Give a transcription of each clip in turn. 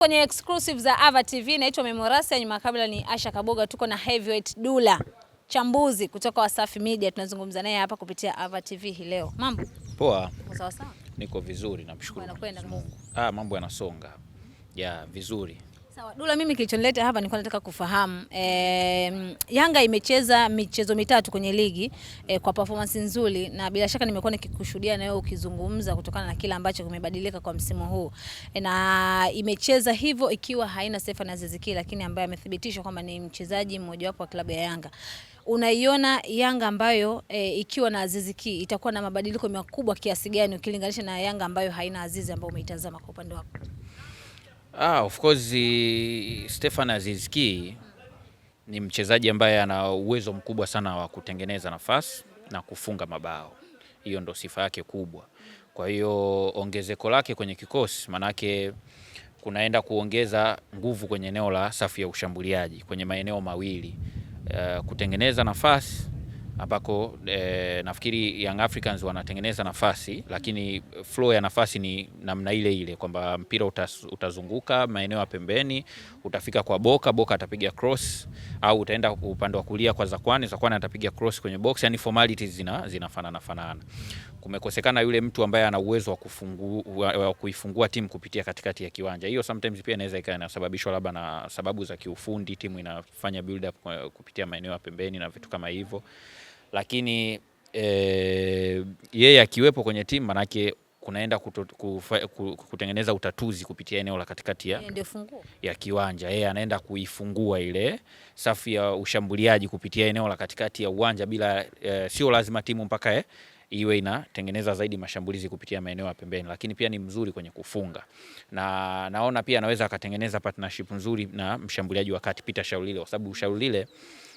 Kwenye exclusive za Ava TV, naitwa Memorasa, nyuma kabla ni Asha Kaboga. Tuko na Heavyweight Dulla, chambuzi kutoka Wasafi Media, tunazungumza naye hapa kupitia Ava TV hii leo. Mambo poa? Sawa sawa. Niko vizuri, namshukuru Mungu. Mambo yanasonga vizuri. Sawa Dulla, mimi kilichonileta hapa nilikuwa nataka kufahamu Yanga imecheza michezo mitatu kwenye ligi kwa performance nzuri, na bila shaka nimekuwa nikikushuhudia na wewe ukizungumza kutokana na kila ambacho kimebadilika kwa msimu huu, na imecheza hivyo ikiwa haina Stefan Aziz Ki, lakini ambaye amethibitishwa kwamba ni mchezaji mmoja wapo wa klabu ya Yanga. Unaiona Yanga ambayo ikiwa na Aziz Ki itakuwa na mabadiliko makubwa kiasi gani ukilinganisha na Yanga ambayo haina Aziz, ambayo umeitazama kwa upande wako? Of course Stefan Aziz Ki ni mchezaji ambaye ana uwezo mkubwa sana wa kutengeneza nafasi na kufunga mabao. Hiyo ndo sifa yake kubwa. Kwa hiyo ongezeko lake kwenye kikosi manake kunaenda kuongeza nguvu kwenye eneo la safu ya ushambuliaji kwenye maeneo mawili. Kutengeneza nafasi ambako nafikiri Young Africans wanatengeneza nafasi, lakini flow ya nafasi ni namna ile ile kwamba mpira utazunguka maeneo ya pembeni, utafika kwa Boka atapiga cross, au utaenda upande wa kulia kwa Zakwani atapiga cross kwenye box. Yani formalities zinafanana. Kumekosekana yule mtu ambaye ana uwezo wa kuifungua timu kupitia katikati ya kiwanja. Hiyo sometimes pia inaweza ikawa inasababishwa labda na sababu za kiufundi, timu inafanya build up kupitia maeneo ya pembeni na vitu kama hivyo. Lakini yeye akiwepo kwenye timu manake kunaenda kutengeneza utatuzi kupitia eneo la katikati ya kiwanja. Yeye anaenda kuifungua ile safu ya ushambuliaji kupitia eneo la katikati ya uwanja bila sio lazima timu mpaka iwe inatengeneza zaidi mashambulizi kupitia maeneo ya pembeni, lakini pia ni mzuri kwenye kufunga. Na naona pia anaweza akatengeneza partnership nzuri na mshambuliaji wa kati Peter Shaulile, kwa sababu Shaulile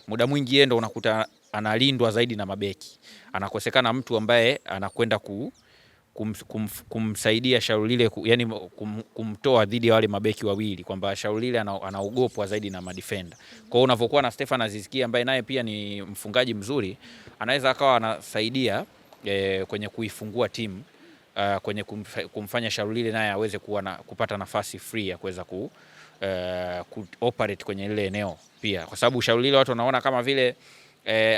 muda mwingi yeye ndo unakuta analindwa zaidi na mabeki. Anakosekana mtu ambaye anakwenda kumsaidia Shaulile, yani kumtoa dhidi ya wale mabeki wawili, kwamba Shaulile anaogopwa zaidi na madefender. Kwa hiyo unavokuwa na Stefan Aziz Ki ambaye naye pia ni mfungaji mzuri, anaweza akawa anasaidia kwenye kuifungua timu, kwenye kumfanya Shaulile naye aweze kupata nafasi free ya kuweza operate kwenye ile eneo pia, kwa sababu Shaulile watu wanaona kama vile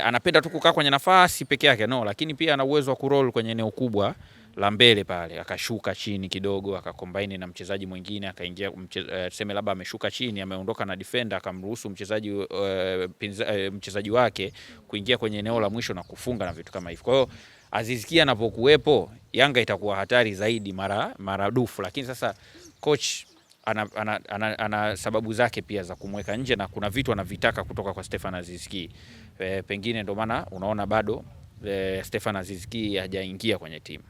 anapenda tu kukaa kwenye nafasi peke yake, lakini pia ana uwezo wa kuroll kwenye eneo kubwa la mbele pale, akashuka chini kidogo akacombine na mchezaji mwingine, akaingia tuseme labda ameshuka chini, ameondoka na defender, akamruhusu mchezaji wake kuingia kwenye eneo la mwisho na kufunga na vitu kama hivyo. Kwa hiyo Aziz Ki anapokuwepo Yanga itakuwa hatari zaidi maradufu, lakini sasa coach ana sababu zake pia za kumweka nje, na kuna vitu anavitaka kutoka kwa Stefan Aziz Ki. Pengine ndio maana unaona bado Stefan Aziz Ki hajaingia kwenye timu.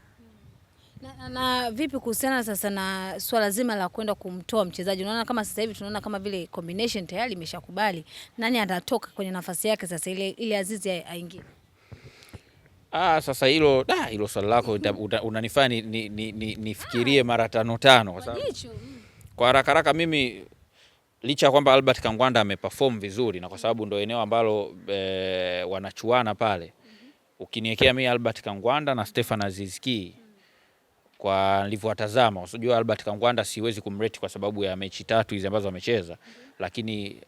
Na vipi kuhusiana sasa na swala zima la kwenda kumtoa mchezaji? Unaona kama sasa hivi tunaona kama vile combination tayari imeshakubali, nani atatoka kwenye nafasi yake sasa ile Aziz aingie? Sasa hilo swali lako unanifanya nifikirie mara tano kwa sababu kwa haraka mimi licha kwamba Albert Kangwanda ameperform vizuri, na kwa sababu ndio eneo ambalo wanachuana pale, ukiniwekea mimi Albert Kangwanda na Stefan Aziz Ki kwa nilivyowatazama, unajua Albert Kangwanda siwezi kumrate kwa sababu ya mechi tatu hizi ambazo amecheza, lakini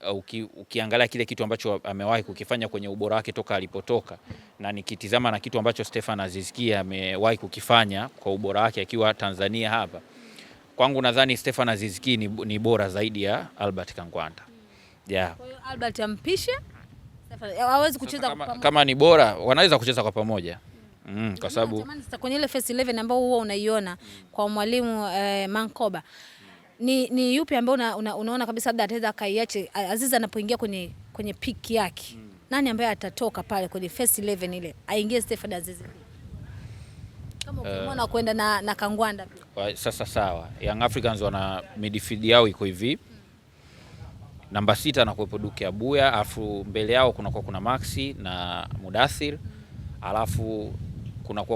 ukiangalia kile kitu ambacho amewahi kukifanya kwenye ubora wake toka alipotoka, na nikitizama na kitu ambacho Stefan Aziz Ki amewahi kukifanya kwa ubora wake akiwa Tanzania hapa, kwangu nadhani Stefan Aziz Ki ni bora zaidi ya Albert Kangwanda. Kwa hiyo Albert ampishe Stefan, hawezi kucheza kama ni bora wanaweza kucheza kwa pamoja. Kwa sababu kwenye ile first 11 ambao huwa unaiona kwa mwalimu Mankoba, ni yupi ambao unaona kabisa labda ataweza kaiache Aziz anapoingia kwenye peak yake? Nani ambaye atatoka pale kwenye first 11 ile aingie Stefan Aziz? Kama ukimwona kwenda na Kangwanda pia. Sasa sawa, Young Africans wana midfield yao iko hivi. Namba 6 anakuwepo Duke Abuya, alafu mbele yao kuna Maxi na Mudathir, alafu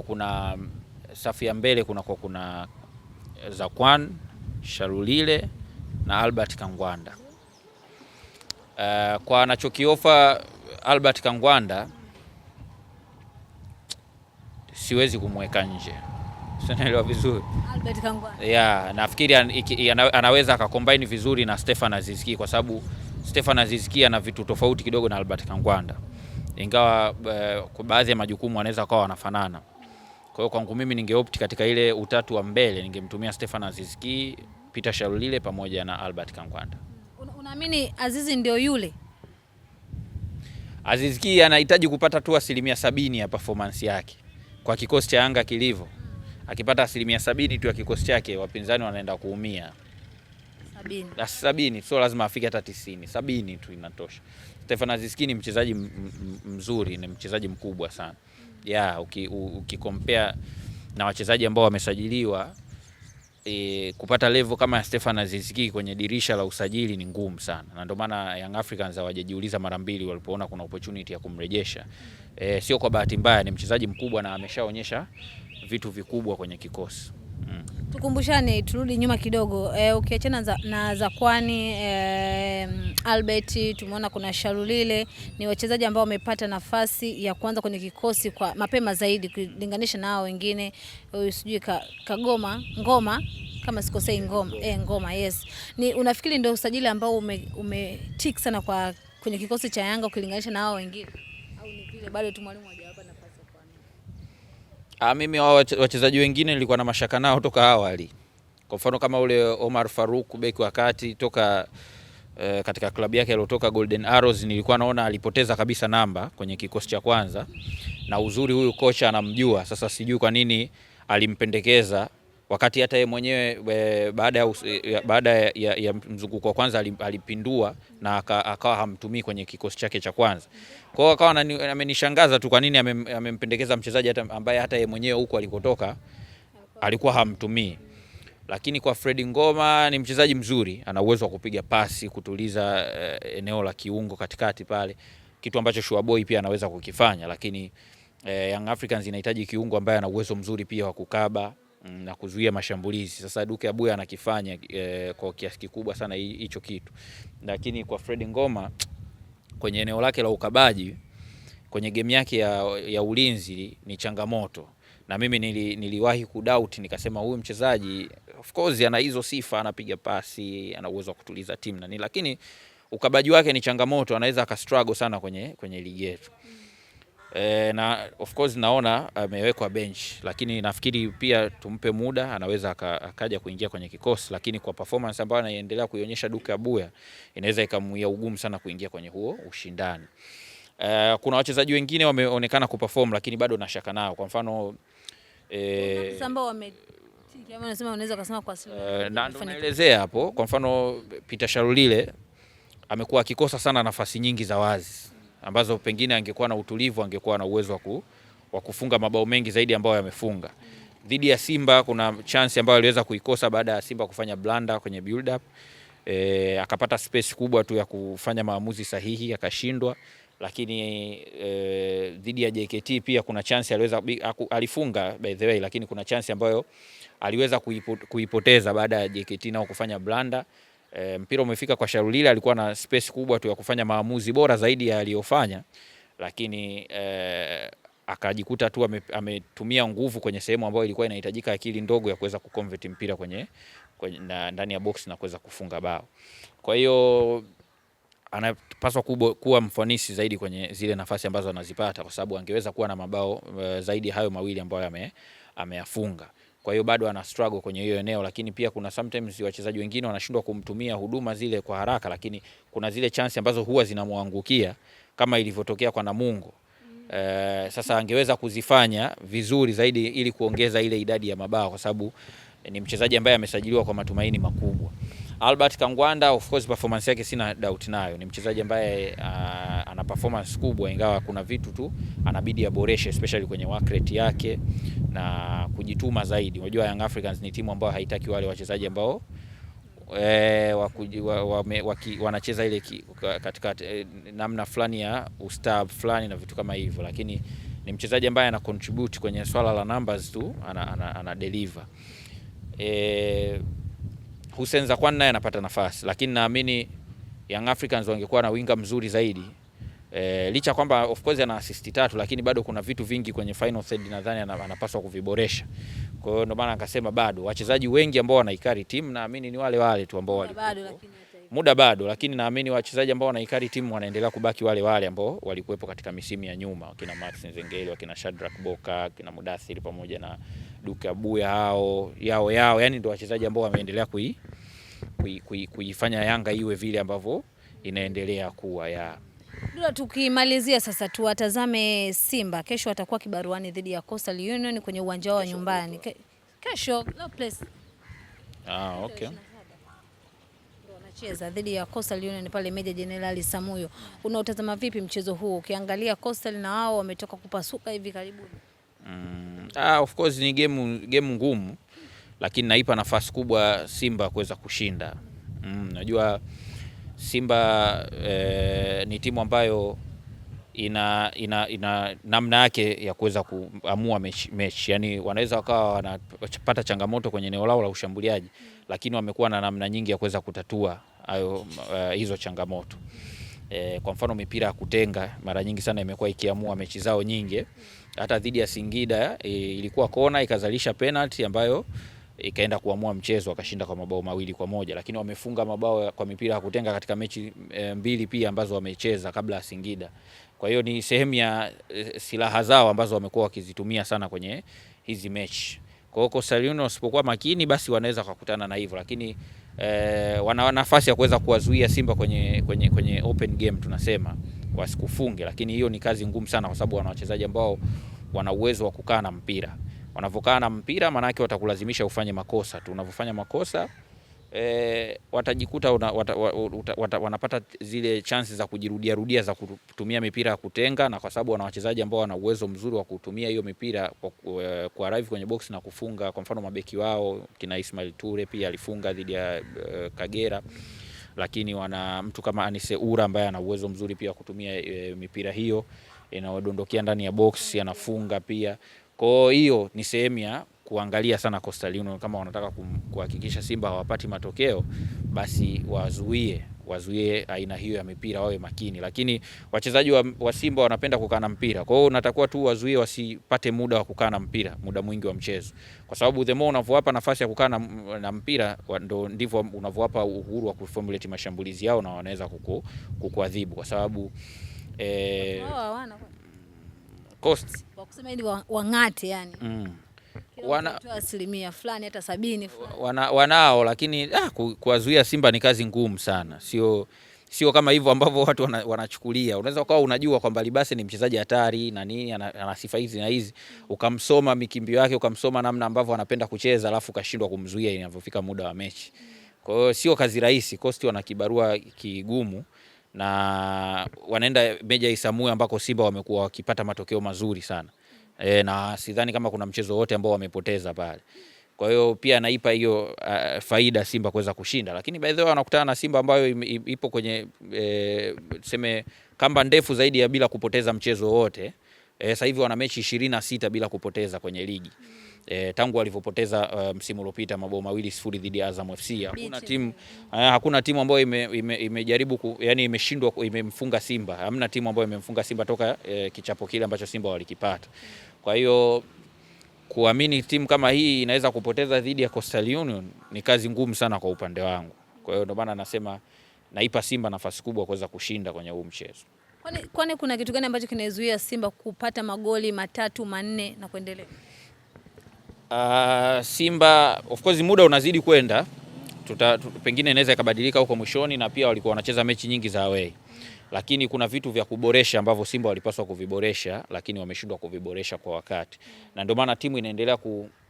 kuna safu ya mbele kuna Zakwan, Sharulile na Albert Kangwanda. Kwa anachokiofa Albert Kangwanda siwezi kumweka nje. Unaelewa vizuri. Albert Kangwanda. Yeah, nafikiri anaweza akacombine vizuri na Stefan Aziz Ki kwa sababu Stefan Aziz Ki ana vitu tofauti kidogo na Albert Kangwanda. Ingawa kwa baadhi ya majukumu wanaweza kuwa wanafanana. Kwa hiyo kwangu mimi ningeopti katika ile utatu wa mbele, ningemtumia Stefan Aziz Ki, Peter Shalulile pamoja na Albert Kangwanda. Unaamini Aziz ndio yule? Aziz Ki anahitaji kupata tu 70% ya performance yake kwa kikosi cha Yanga kilivyo. Akipata 70% tu ya kikosi chake, wapinzani wanaenda kuumia. 70 sio lazima afike hata 90. 70 tu inatosha. Stefan Aziz Ki ni mchezaji mzuri, ni mchezaji mkubwa sana. Yeah, ukikompare na wachezaji ambao wamesajiliwa, kupata level kama Stefan Aziz Ki kwenye dirisha la usajili ni ngumu sana. Na ndio maana Young Africans hawajajiuliza mara mbili walipoona kuna opportunity ya kumrejesha. Sio kwa bahati mbaya, ni mchezaji mkubwa na ameshaonyesha vitu vikubwa kwenye kikosi. Tukumbushane, turudi nyuma kidogo. Ukiachana na Zakwani, Albert, tumeona kuna Shalulile, ni wachezaji ambao wamepata nafasi ya kuanza kwenye kikosi kwa mapema zaidi kulinganisha na hao wengine. Sijui Ngoma kama sikosei, Ngoma, yes. Unafikiri ndio usajili ambao umetik sana kwenye kikosi cha Yanga ukilinganisha na hao wengine, au ni vile bado tu mwalimu hajawapa nafasi? Mimi wachezaji wengine nilikuwa na mashaka nao toka awali. Kwa mfano kama ule Omar Farouk, beki wa kati toka katika klabu yake aliyotoka Golden Arrows, nilikuwa naona alipoteza kabisa namba kwenye kikosi cha kwanza. Na uzuri huyu kocha anamjua. Sasa sijui kwa nini alimpendekeza wakati hata yeye mwenyewe baada ya mzunguko wa kwanza alipindua na akawa hamtumii kwenye kikosi chake cha kwanza. Kwa hiyo akawa amenishangaza tu kwa nini amempendekeza mchezaji ambaye hata yeye mwenyewe huko alikotoka alikuwa hamtumii. Lakini kwa Fred Ngoma ni mchezaji mzuri, ana uwezo wa kupiga pasi, kutuliza eneo la kiungo katikati pale, kitu ambacho Shuaboy pia anaweza kukifanya. Lakini Young Africans inahitaji kiungo ambaye ana uwezo mzuri pia wa kukaba na kuzuia mashambulizi. Sasa Duke Abuya anakifanya kwa kiasi kikubwa sana hicho kitu. Lakini kwa Fred Ngoma kwenye eneo lake la ukabaji, kwenye game yake ya ulinzi ni changamoto. Na mimi niliwahi kudoubt, nikasema huyu mchezaji of course ana hizo sifa, anapiga pasi, ana uwezo wa kutuliza timu na nini, lakini ukabaji wake ni changamoto, anaweza akastruggle sana kwenye ligi yetu. Na of course naona amewekwa bench, lakini nafikiri pia tumpe muda, anaweza akaja kuingia kwenye kikosi. Lakini kwa performance ambayo anaendelea kuionyesha Duke Abuya, inaweza ikamuia ugumu sana kuingia kwenye huo ushindani. Kuna wachezaji wengine wameonekana kuperform, lakini bado nashaka nao. Kwa mfano naelezea hapo, kwa mfano Peter Shalulile amekuwa akikosa sana nafasi nyingi za wazi ambazo pengine angekuwa na utulivu, angekuwa na uwezo wa kufunga mabao mengi zaidi ambayo yamefunga. Dhidi ya Simba kuna chance ambayo aliweza kuikosa baada ya Simba kufanya blunder kwenye build up. Akapata space kubwa tu ya kufanya maamuzi sahihi akashindwa. Lakini dhidi ya JKT pia kuna chance alifunga by the way, lakini kuna chance ambayo aliweza kuipoteza baada ya JKT nao kufanya blunder. Mpira umefika kwa Shalulile, alikuwa na space kubwa tu ya kufanya maamuzi bora zaidi ya aliyofanya, lakini akajikuta tu ametumia nguvu kwenye sehemu ambayo ilikuwa inahitajika akili ndogo ya kuweza kuconvert mpira kwenye ndani ya box na kuweza kufunga bao. Kwa hiyo anapaswa kuwa mfanisi zaidi kwenye zile nafasi ambazo anazipata, kwa sababu angeweza kuwa na mabao zaidi hayo mawili ambayo ameyafunga. Kwa hiyo bado ana struggle kwenye hiyo eneo, lakini pia kuna sometimes wachezaji wengine wanashindwa kumtumia huduma zile kwa haraka, lakini kuna zile chance ambazo huwa zinamwangukia kama ilivyotokea kwa Namungo. Sasa angeweza kuzifanya vizuri zaidi ili kuongeza ile idadi ya mabao, kwa sababu ni mchezaji ambaye amesajiliwa kwa matumaini makubwa. Albert Kangwanda of course performance yake sina doubt nayo, ni mchezaji ambaye ana performance kubwa, ingawa kuna vitu tu anabidi aboreshe, especially kwenye work rate yake na kujituma zaidi. Unajua Young Africans ni timu ambayo haitaki wale wachezaji ambao wanacheza ile katika namna fulani ya ustab fulani na vitu kama hivyo, lakini ni mchezaji ambaye ana contribute kwenye swala la numbers tu, ana deliver. Hussein Zakwani naye anapata nafasi, lakini naamini Young Africans wangekuwa na winga mzuri zaidi. Licha kwamba of course ana assist 3, lakini bado kuna vitu vingi kwenye final third nadhani anapaswa kuviboresha. Kwa hiyo ndio maana akasema bado wachezaji wengi ambao wanaikari timu naamini ni wale wale tu ambao muda bado, lakini naamini wachezaji ambao wanaikari timu wanaendelea kubaki wale wale ambao walikuwepo katika misimu ya nyuma, wakina Max Nzengeli, wakina Shadrack Boka, wakina Mudathir pamoja na Duke Abuya, yao yani ndio wachezaji ambao wameendelea kuifanya Yanga iwe vile ambavyo inaendelea kuwa ya. Ndio tukimalizia sasa tuwatazame Simba. Kesho atakuwa kibaruani dhidi ya Coastal Union kwenye uwanja wa nyumbani. Kesho no place. Okay. Ndio wanacheza dhidi ya Coastal Union pale Meja Jenerali Samuyo. Unautazama vipi mchezo huu? Ukiangalia Coastal na wao wametoka kupasuka hivi karibuni. Of course ni game ngumu, lakini naipa nafasi kubwa Simba kuweza kushinda. Najua Simba ni timu ambayo ina namna yake ya kuweza kuamua mechi. Yani wanaweza wakawa wanapata changamoto kwenye eneo lao la ushambuliaji, lakini wamekuwa na namna nyingi ya kuweza kutatua hizo changamoto. Kwa mfano mipira ya kutenga mara nyingi sana imekuwa ikiamua mechi zao nyingi. Hata dhidi ya Singida ilikuwa kona ikazalisha penalty ambayo ikaenda kuamua mchezo, wakashinda kwa mabao 2-1, lakini wamefunga mabao kwa mipira ya kutenga katika mechi mbili pia ambazo wamecheza kabla ya Singida. Kwa hiyo ni sehemu ya silaha zao ambazo wamekuwa wakizitumia sana kwenye hizi mechi. Kwa hiyo Coastal Union wasipokuwa makini basi wanaweza kukutana na hivyo, lakini wana nafasi ya kuweza kuwazuia Simba kwenye open game, tunasema wasikufunge, lakini hiyo ni kazi ngumu sana kwa sababu wana wachezaji ambao wana uwezo wa kukaa na mpira. Wanavokaa na mpira maana yake watakulazimisha ufanye makosa tu. Unavofanya makosa watajikuta wanapata zile chances za kujirudia za kutumia mipira ya kutenga, na kwa sababu wana wachezaji ambao wana uwezo mzuri wa kutumia hiyo mipira kwa arrive kwenye box na kufunga. Kwa mfano mabeki wao kina Ismail Ture pia alifunga dhidi ya Kagera, lakini wana mtu kama Anise Ura ambaye ana uwezo mzuri pia kutumia mipira hiyo inaodondokea ndani ya box, anafunga pia. Kwa hiyo ni sehemu ya kuangalia sana Coastal Union, kama wanataka kuhakikisha Simba hawapati matokeo basi wazuie aina hiyo ya mipira, wawe makini. Lakini wachezaji wa Simba wanapenda kukaa na mpira, kwa hiyo unatakiwa tu wazuie wasipate muda wa kukaa na mpira muda mwingi wa mchezo, kwa sababu the more unavowapa nafasi ya kukaa na mpira ndivyo unavowapa uhuru wa kuformulate mashambulizi yao, na wanaweza kukuadhibu kwa sababu Coast wakusema ili wangate yani. Asilimia fulani hata 70 wanao, lakini kuwazuia Simba ni kazi ngumu sana. Sio kama hivyo ambavyo watu wanachukulia. Unaweza ukawa unajua kwamba Libase ni mchezaji hatari na nini, ana sifa hizi na hizi, ukamsoma mikimbio yake, ukamsoma namna ambavyo anapenda kucheza, alafu ukashindwa kumzuia inapofika muda wa mechi. Kwa hiyo sio kazi rahisi. Coast wana kibarua kigumu, na wanaenda Meja Isamuyo ambako Simba wamekuwa wakipata matokeo mazuri sana. Na sidhani kama kuna mchezo wote ambao wamepoteza pale. Kwa hiyo pia naipa hiyo faida Simba kuweza kushinda, lakini by the way wanakutana na Simba ambayo ipo kwenye tuseme kamba ndefu zaidi ya bila kupoteza mchezo wote. Sasa hivi wana mechi 26 bila kupoteza kwenye ligi. Tangu walivyopoteza msimu uliopita mabao 2-0 dhidi ya Azam FC. Hakuna timu ambayo imejaribu yani imeshindwa imemfunga Simba. Hamna timu ambayo imemfunga Simba toka kichapo kile ambacho Simba walikipata. Kwa hiyo kuamini timu kama hii inaweza kupoteza dhidi ya Coastal Union ni kazi ngumu sana kwa upande wangu. Kwa hiyo ndio maana nasema naipa Simba nafasi kubwa kuweza kushinda kwenye huu mchezo. Kwani kuna kitu gani ambacho kinaizuia Simba kupata magoli 3, 4 na kuendelea? Simba of course muda unazidi kwenda, pengine inaweza ikabadilika huko mwishoni, na pia walikuwa wanacheza mechi nyingi za away, lakini kuna vitu vya kuboresha ambavyo Simba walipaswa kuviboresha, lakini wameshindwa kuviboresha kwa wakati, na ndio maana timu inaendelea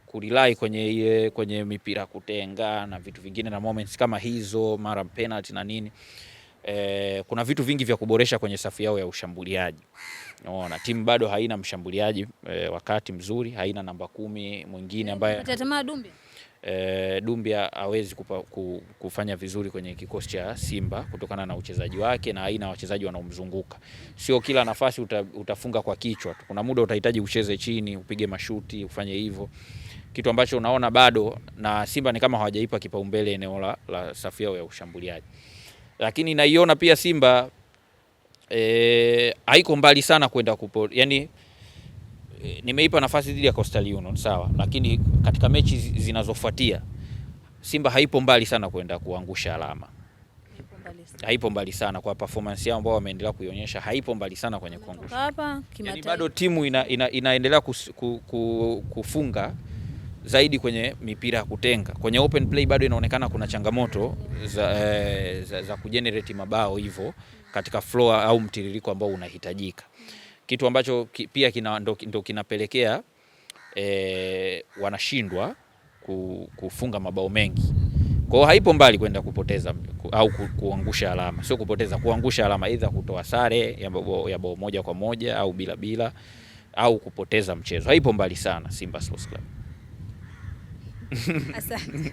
kurely kwenye mipira kutenga na vitu vingine na moments kama hizo, mara penalty na nini. Kuna vitu vingi vya kuboresha kwenye safu yao ya ushambuliaji. Unaona timu bado haina mshambuliaji wakati mzuri, haina namba 10 mwingine ambaye Dumbia hawezi kufanya vizuri kwenye kikosi cha Simba kutokana na uchezaji wake na aina wachezaji wanaomzunguka. Sio kila nafasi utafunga kwa kichwa tu. Kuna muda utahitaji ucheze chini, upige mashuti, ufanye hivyo. Kitu ambacho unaona bado na Simba ni kama hawajaipa kipaumbele eneo la safu yao ya ushambuliaji. Lakini naiona pia Simba haiko mbali sana kwenda yani nimeipa nafasi dhidi ya Coastal Union sawa, lakini katika mechi zinazofuatia Simba haipo mbali sana kwenda kuangusha alama. Haipo mbali sana kwa performance yao ambao wameendelea kuionyesha, haipo mbali sana kwenye kuangusha. Yani bado timu inaendelea kufunga zaidi kwenye mipira ya kutenga. Kwenye open play bado inaonekana kuna changamoto za kugenerate mabao hivyo katika flow au mtiririko ambao unahitajika. Kitu ambacho pia ndo kinapelekea wanashindwa kufunga mabao mengi. Kwa hiyo haipo mbali kwenda kupoteza au kuangusha alama. Sio kupoteza, kuangusha alama, either kutoa sare ya bao moja kwa moja au bila au kupoteza mchezo. Haipo mbali sana Simba Sports Club. Asante.